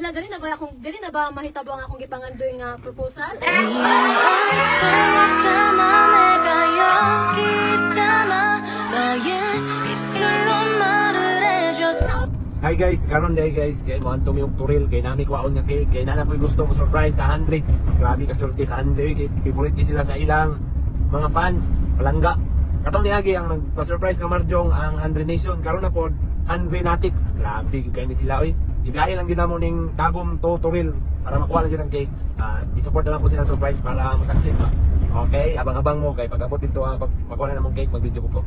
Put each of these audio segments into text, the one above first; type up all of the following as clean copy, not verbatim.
Hala, dali na ba mahitabo ang akong gipangandoy nga proposal? Hi guys, karon day guys, kay mo antom yung turil kay nami kwaon nga cake, kay nana ko gusto mo surprise sa 100. Grabe ka surti sa 100, kay favorite ni sila sa ilang mga fans, palangga. Katong niagi ang nagpa-surprise nga Marjong ang 100 Nation karon na pod 100 Natics. Grabe kay ni sila oy. Igahi lang gid namo ning tagom to turil para makuha lang gyud ang cake. I-support na lang ko sila surprise para mo-success ba. Okay, abang-abang mo kay pag-abot dito pag makuha na namong cake, mag-video ko.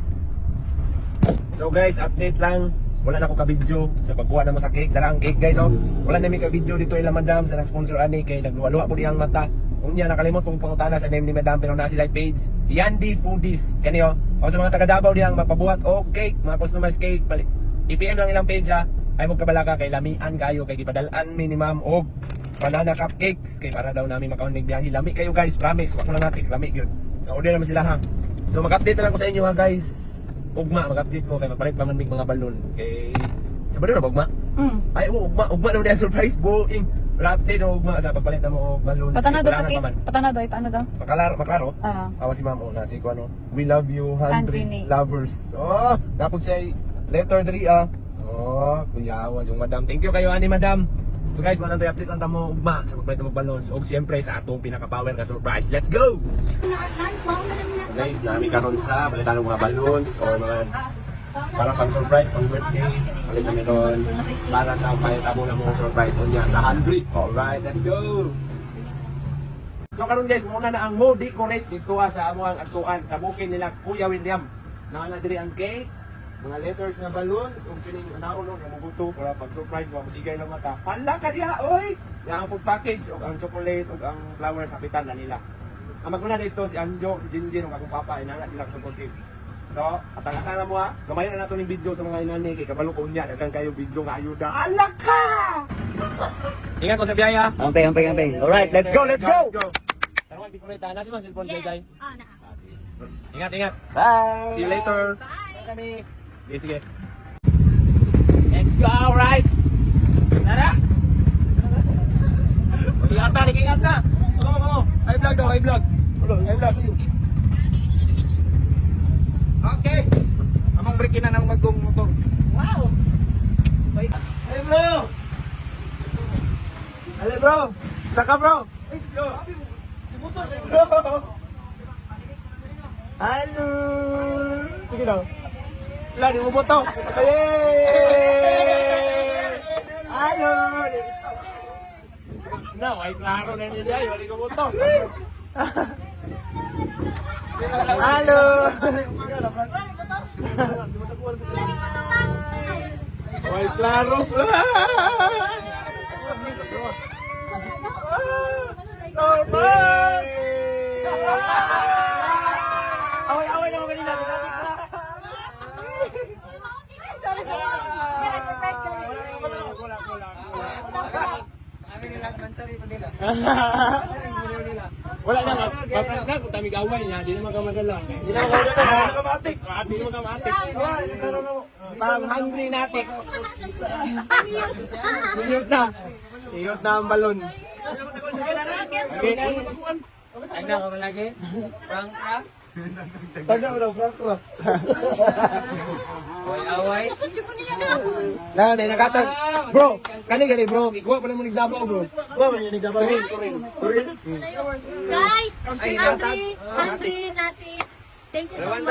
So guys, update lang. Wala na ako ka-video sa pagkuha na mo sa cake. Dala ang cake guys, oh. Wala na may ka-video dito ila madam sa nag-sponsor ani kay nagluwa-luwa po diyang mata. Unya nakalimot kung pangutana sa name ni madam pero na sila page. Yandy Foodies. Kani oh. O sa mga taga Davao diyang magpabuhat og cake, mga customized cake. I-PM lang ilang page ha. Ay mo kabalaka kay lamian kayo kay gipadalan mi ni ma'am og banana cupcakes kay para daw namin makaon ning biyahe. Lami kayo guys, promise. Wa ko lang natin lami gyud. So order naman sila ha. So mag-update na lang ko sa inyo ha guys. Ugma, mag-update ko kay mapalit pa man mig mga balon kay sabado na ba ugma? Ay ugma naman na surprise buing. Update na ugma sa pagpalit na mo og balon. Patana daw sa cake. Patana daw, paano daw? Maklaro. Awa si ma'am na si kuno. We love you 100 lovers. Oh, dapat siya letter 3 Oh, kuyawan yung madam. Thank you kayo ani madam. So guys, manang tayo update ang tamo ugma sa pagpalit ng balon. So siyempre sa atong pinaka-power nga surprise. Let's go. Guys, namin karon sa palitan ng mga balloons or mga para pang surprise pang birthday. Palit namin doon para sa palitabo ng mga surprise on niya sa 100. Alright, let's go! So karon guys, muna na ang mo decorate dito sa among atuan sa bukid nila Kuya William. Naala diri ang cake, mga letters na balloons, ug kining naulong nga mubuto para pag surprise mo masigay lang mata. Hala ka diha oy! Yang ang food package ug ang chocolate ug ang flowers sa pitan na nila. Ang maguna dito si Anjo, si Jinjin, ang akong papa, inana sila supportive. So, atang-atang na mo ha, gamayan na nato ng video sa mga inani, kay kabalo ko niya, dagang kayo video nga ayuda. Alak ka! Ingat ko sa biyaya. Ampay. Alright, let's go. Tarong di ko rin nasi mga cellphone yes. Guys. Na. Ingat. Bye! See you later. Bye! Sige. Let's go, alright! Tara! Ingat na! Come. Ay vlog daw, ay vlog. Okay. Among break na nang magong motor. Wow! Hey bro! Hello bro! Saka bro! Hey bro! Hello! Sige daw. Wala, di mo boto. Yay! Hello! Na, ay klaro na niya. Wala ko boto. Hello! Ay klaro. Normal! Away naman kanina. Sorry. Kaya surprise ka rin. Kulang. Wala na nga kung tamig away niya, di naman ka madala. Di naman kamatik. Parang hungry natin. Iyos na ang balon. Okay. Ay na ka lagi? Prank ka? Tanda mo daw, Frank. Away? Na, nakatag. Bro, kani bro. Ikuha pa naman nagdabaw bro. Kurin. Guys, hungry natin. Thank you so much.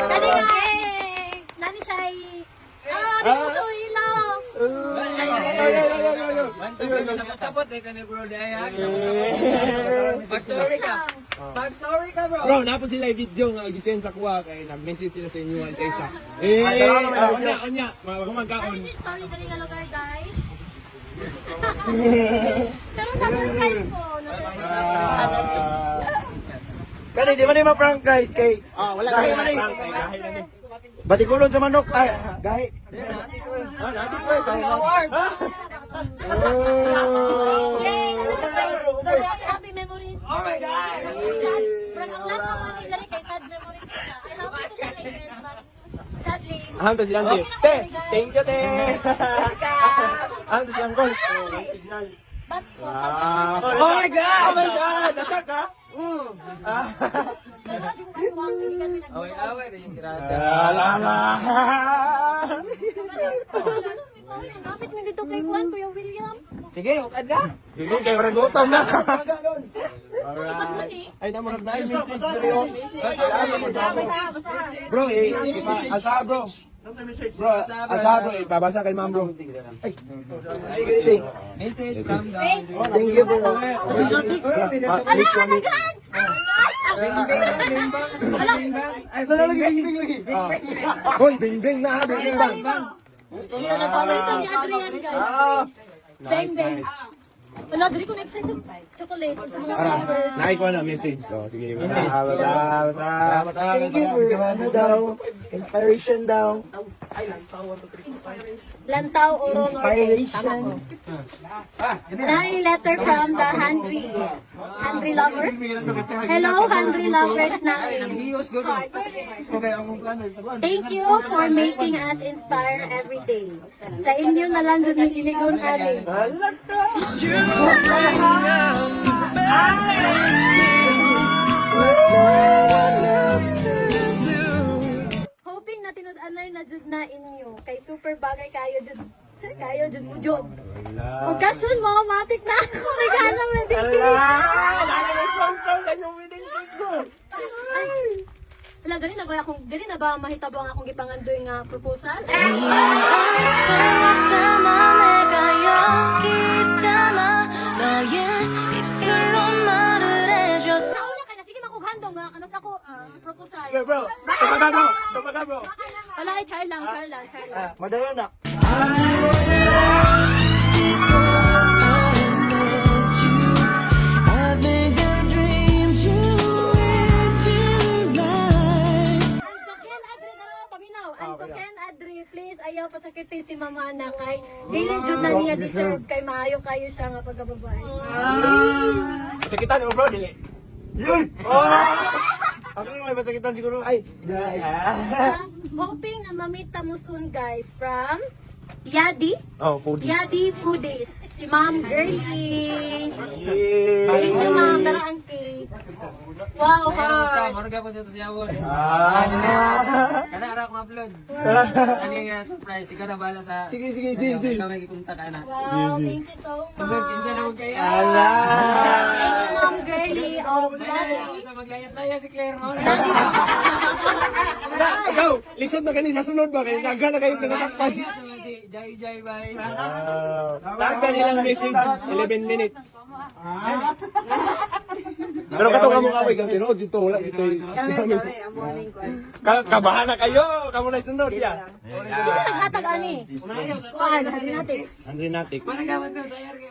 Dali guys. Nani siya ay... di mo so ilaw. Sapot ka ni bro daya. Mag-story ka bro. Bro, napon sila yung video nga gisend sa kuha kay nag-message sila sa inyo isa. Onya, magkaon. Ano siya story dali nga lugar guys? Pero na-surprise ko. Kani di man ni ma-prank guys kay Wala kayo man batikulon sa manok ay gahi. Awards. Happy memories. Oh my God! Pero ang last naman ni Larry kay sad memories na siya. I love it siya later, but sadly. Aham to si Andy. Te, thank you te. Ando si Angkol. Oh, may signal. Ba't po? Oh my God! Oh my God! Nasa ka? Away-away na yung tirada. Ang kapit mo dito kay Juan, Kuya William. Sige, ukad na. Sige, kayo rin gutom na. Alright. Ay, naman na yung message dito. Bro, asa bro. Bro, asa bro, babasa kay ma'am bro. Ay, greeting. Message from the... Thank you bro. Please kami. Hoy, bing-bing na, bing-bing. Yan ang paborito ni Adrian, guys. Bang, bang. Wala, dali ko next time sa chocolate, sa mga flavors. Naikuha na message. Oh, sige. Thank you for ano daw. Inspiration daw. Lantaw, Oro, Norte. Tama ko. Nine letter from the Handry lovers. Hello, Handry lovers natin. Hiyos, go. Thank you for making us inspire every day. Sa inyo na lang dun may iligon ali. Hoping na tinud-anay na jud na inyo. Kay super bagay kayo jud. Sir, kayo jud mo jud. O kasun mo, matik na ako. Regalo mo din. Sponsor sa inyong wedding cake ko. Wala, dali na ba mahitabang akong gipangandoy nga proposal? Sauna ka na, sige makughandong nga, kanos ako proposal. Okay, bro. Tumaga bro. Wala, char lang. Madayo na. Ken Adri, please ayaw pasakitin si mama na kay dili jud na niya deserve kay maayo kayo siya nga pagkababae. Sakitan mo bro, dili. Yun! Ako yung may masakitan siguro. Ay! Hoping na mamita mo soon guys from Yadi. Oh, food. Yadi Foodies. Si Ma'am Girlie. Thank you ma'am, pero ang cake. Wow, ha. Marga po dito sa yawon. Kana ara akong upload. Ano yung surprise? Ikaw na bala sa... Sige, G. Ikaw may kipunta ka na. Wow, thank you so Sunod, kinsa na much. huwag kayo. Thank you Ma'am Girlie of Yadi. Maglayas-layas si Claire mo. Ikaw, lisod na kanina sa sunod ba? Kaya naga na kayong nanasakpan. Si Jai bye. Tagda nilang message, 11 minutes. Pero kato ka mukha ko, ikaw tinood dito, wala dito. Kabahan na kayo, kamo na sunod ya. Kasi naghatag ani. Andrinatic. Maragaman ko sa yargi.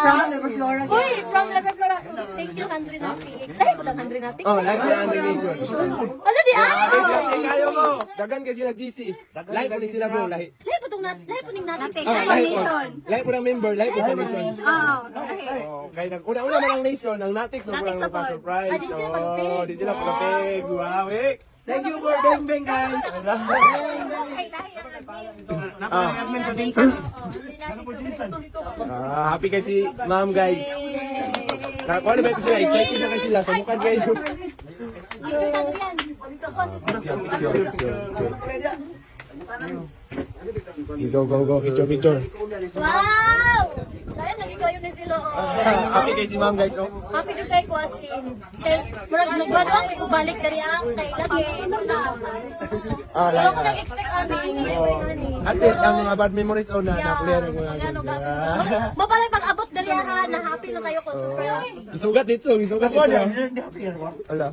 From Neverflora. Uy, from Neverflora. Thank you, Handrinatics. Dahil po lang Handrinatics. Oh, like the Andre Nation. Ano di Kayo mo, dagan kayo sila GC. Live po ni sila bro, lahi. Lahi po ning natin. Live po ng member, live po sa nation. Oo. Kaya una-una man ang nation, ang Natix na po lang surprise. Ah, di sila pag-pig. Oh, di sila pag-pig. Wow, eh. Thank you for Bang Bang guys. Happy kasi ma'am guys. Kung ano ba ito sila, excited na kasi sila. Samukan kayo. Picture na yan. Go. Picture. Wow! Dahil naging kayo ni sila. Happy kasi ma'am guys. Oh. Happy to kay Kwasin. Kaya, murag nagwado ang may kubalik dari ang kay lagi. Pero kung nag-expect kami, At least ang mga bad memories o na clear ng mga mapalang pag-abot dari ha, na happy na kayo ko. Super. Isugat dito. Ala.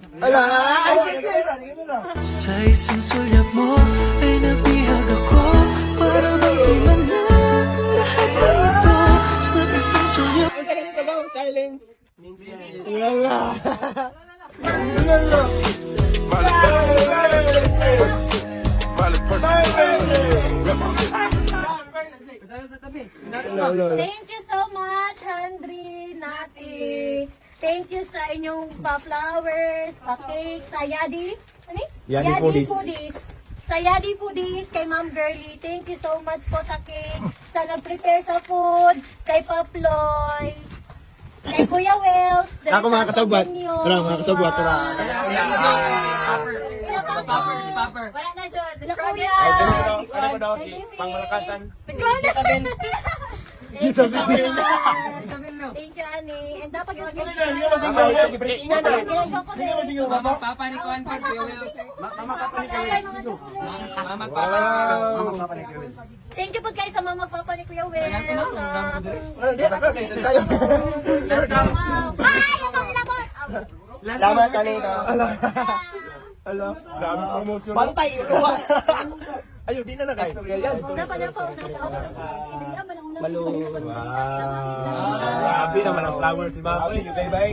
Sa isang sulyap mo ay nabihag ako para magliman na ang lahat ng ito. Sa isang sulyap Silence. Thank you so much, Handry, Nati. Thank you sa inyong pa-flowers, pa-cake, sa Yadi. Ano? Yadi Foodies. Sa Yadi Foodies, kay Ma'am Girlie. Thank you so much po sa cake. sa nag-prepare sa food, kay Paploy, kay Kuya Wells, Ako mga kasabwat. Tara, mga kasabwat, tara. Popper, si Popper. Wala na dyan. Kuya. Ano mo daw? Pangmalakasan. Isabel. Thank you, Ani. And dapat yung Mama, papa ni Kuan pa, Kuya Wills. Mama, papa ni Kuya Wills. Thank you po guys sa mga magpapa ni Kuya Will. Kaya tinutulungan mo din. Ay, ito nilabot! Salamat, kanina. Hello. Grabe promotion. Pantay. Ayun, di na nag-istorya yan. Dapat. Grabe naman ang flowers si Ma'am.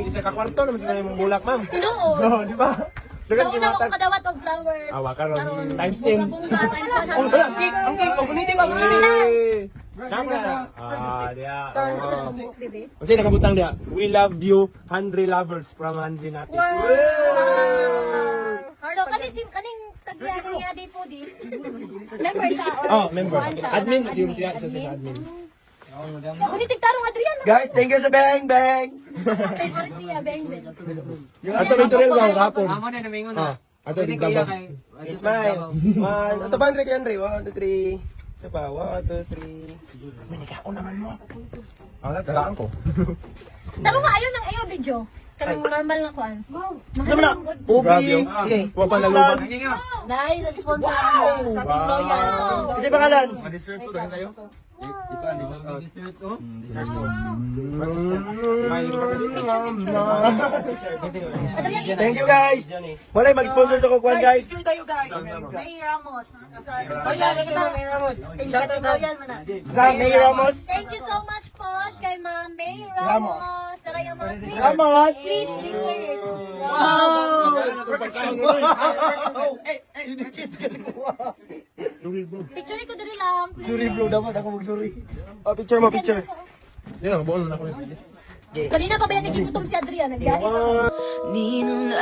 Isa ka kwarto naman sila yung bulak, Ma'am. No. No, di ba? So, una ko kadawat og flowers. Awa ka ron. Karon, Times 10. bunga, times 100. Ang cake, community ba? Diya. Bebe. Kasi nakabutang diya. We love you, Andre lovers from Andre natin. So, kaning tagyan niya di po dis. Member siya or Member. kuhaan siya? Admin, siguro siya sa admin. Unitig tarong Adrian. Guys, thank you sa Bang Bang! Favorite niya, Beng Beng. Ato may turil daw, kapon. Amo na, namingon na. Ato Pwede di kuya daw. kay... Smile. Ito ba, Andre, kay Andre? 1, 2, 3. Isa pa. 1, 2, 3. Manikaon naman mo. Tagaan ko. Taro nga, ayaw video. Kanang normal na kuan. Sama na. Ubi. Sige. Huwag pa naluban. Nay, nag-sponsor sa Team Loyal. Kasi pangalan. Ma-dessert so, dahil tayo? Dessert ko. Thank you, guys. Wala mag-sponsor sa kukuhan, guys. May Ramos. May Ramos. Sa Team Loyal man na. Sa May Ramos. Thank you so much po kay Ma'am May Ramos. Taray ang mga sweet. Ramos. Sweet dessert. Picture ko dali lang. Suri, bro. Dapat ako mag-suri. Oh, picture mo, picture. Yan, buon na ako. Kanina pa ba yan nagigutom si Adrian? Nagyari ka? Ni nun